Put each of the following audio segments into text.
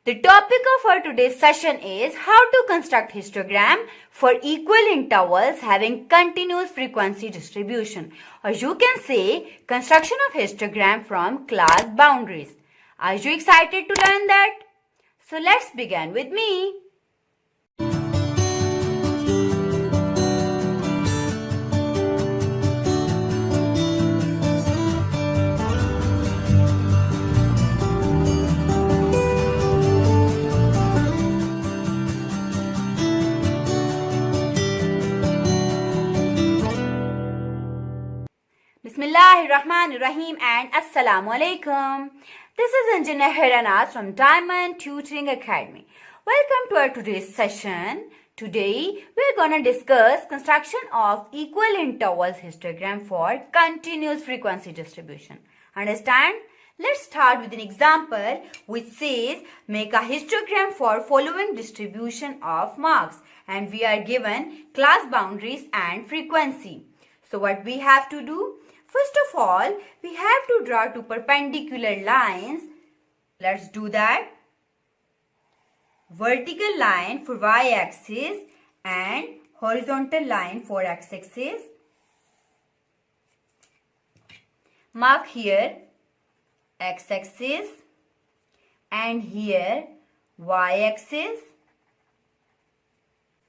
The topic of our today's session is how to construct histogram for equal intervals having continuous frequency distribution, or you can say construction of histogram from class boundaries. Are you excited to learn that? So let's begin with me. Bismillahirrahmanirrahim and Assalamu alaikum. This is Engineer Hiranaz from Diamond Tutoring Academy. Welcome to our today's session. Today we are going to discuss construction of equal intervals histogram for continuous frequency distribution. Understand? Let's start with an example which says make a histogram for following distribution of marks, and we are given class boundaries and frequency. So what we have to do? First of all, we have to draw two perpendicular lines. Let's do that. Vertical line for y-axis and horizontal line for x-axis. Mark here x-axis and here y-axis.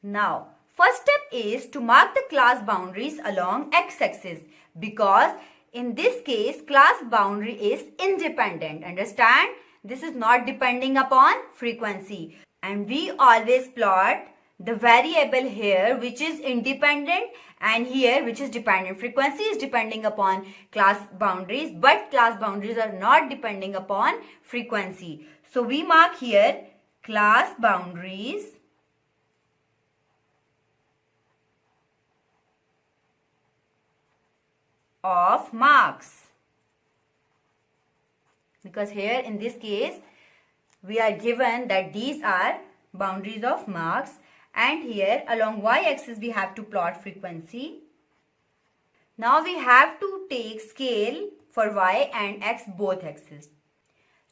Now, first step is to mark the class boundaries along x-axis, because in this case class boundary is independent. Understand? This is not depending upon frequency, and we always plot the variable here which is independent and here which is dependent. Frequency is depending upon class boundaries, but class boundaries are not depending upon frequency. So we mark here class boundaries of marks, because here in this case we are given that these are boundaries of marks, and here along y-axis we have to plot frequency. Now we have to take scale for y and x both axes.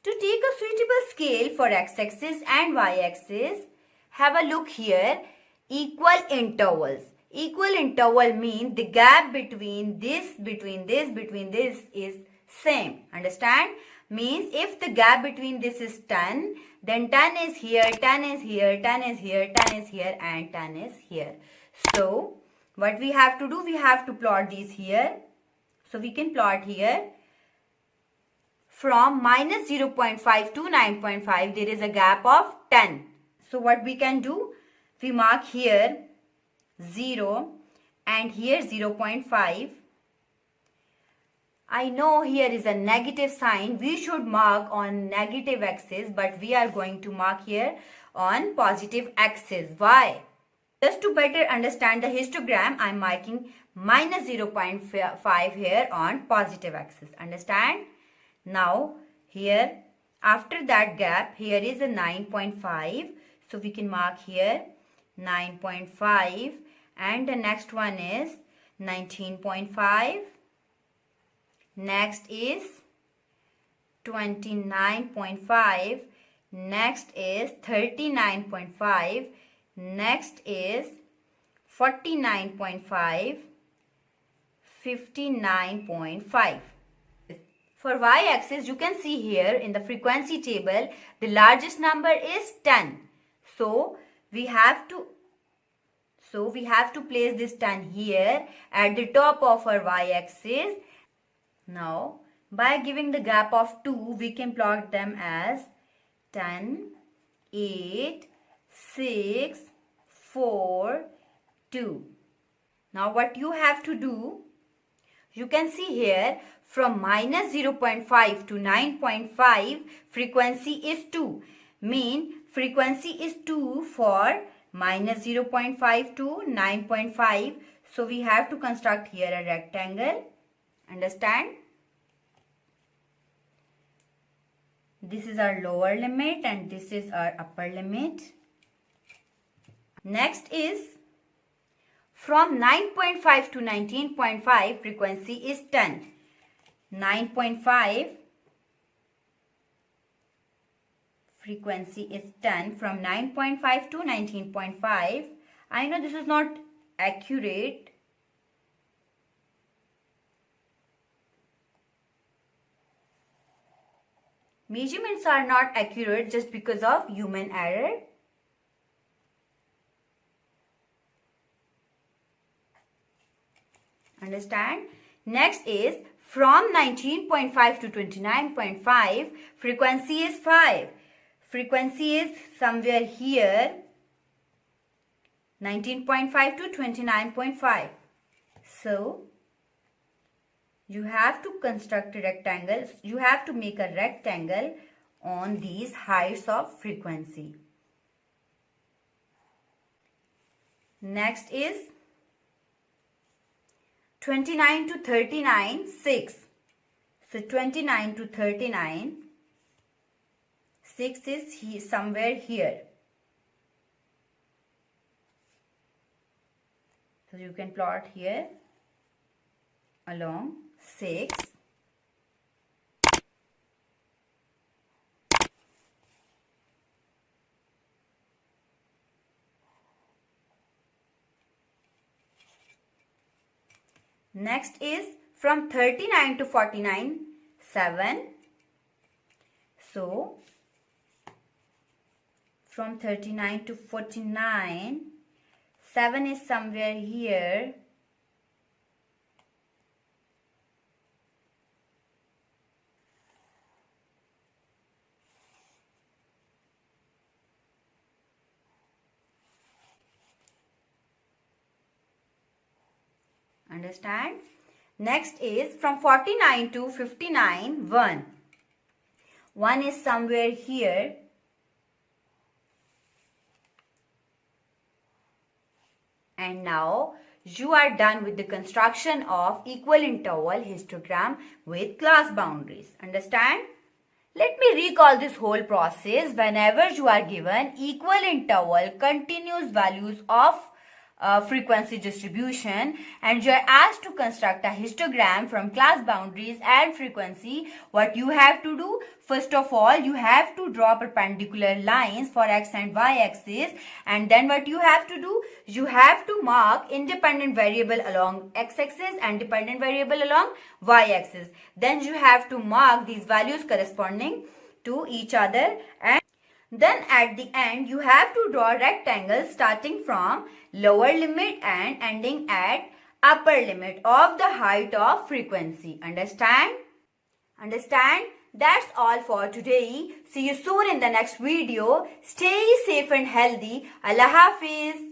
To take a suitable scale for x-axis and y-axis, have a look here. Equal intervals. Equal interval means the gap between this is same. Understand? Means if the gap between this is 10, then 10 is here, 10 is here, 10 is here, 10 is here, and 10 is here. So what we have to do? We have to plot these here. So we can plot here from minus 0.5 to 9.5 there is a gap of 10. So what we can do? We mark here 0 and here 0.5. I know here is a negative sign. We should mark on negative axis, but we are going to mark here on positive axis. Why? Just to better understand the histogram, I am marking minus 0.5 here on positive axis. Understand? Now here after that gap here is a 9.5. So we can mark here 9.5. And the next one is 19.5. Next is 29.5. Next is 39.5. Next is 49.5. 59.5. For y-axis, you can see here in the frequency table, the largest number is 10. So we have to place this 10 here at the top of our y-axis. Now, by giving the gap of 2, we can plot them as 10, 8, 6, 4, 2. Now, what you have to do? You can see here from minus 0.5 to 9.5, frequency is 2. Mean frequency is 2 for minus 0.5 to 9.5. So we have to construct here a rectangle. Understand? This is our lower limit and this is our upper limit. Next is from 9.5 to 19.5, frequency is 10. 9.5 frequency is 10 from 9.5 to 19.5. I know this is not accurate. Measurements are not accurate just because of human error. Understand? Next is from 19.5 to 29.5, frequency is 5. Frequency is somewhere here, 19.5 to 29.5. So, you have to construct a rectangle. You have to make a rectangle on these heights of frequency. Next is 29 to 39, 6. So 29 to 39, 6 is somewhere here. So you can plot here along 6. Next is from 39 to 49, 7. So, from 39 to 49, 7 is somewhere here. Understand? Next is from 49 to 59, 1. 1 is somewhere here. And now you are done with the construction of equal interval histogram with class boundaries. Understand? Let me recall this whole process. Whenever you are given equal interval continuous values of frequency distribution and you are asked to construct a histogram from class boundaries and frequency, what you have to do? First of all, you have to draw perpendicular lines for x and y axis, and then what you have to do? You have to mark independent variable along x axis and dependent variable along y axis. Then you have to mark these values corresponding to each other, and then at the end you have to draw rectangles starting from lower limit and ending at upper limit of the height of frequency. Understand? Understand? That's all for today. See you soon in the next video. Stay safe and healthy. Allah Hafiz.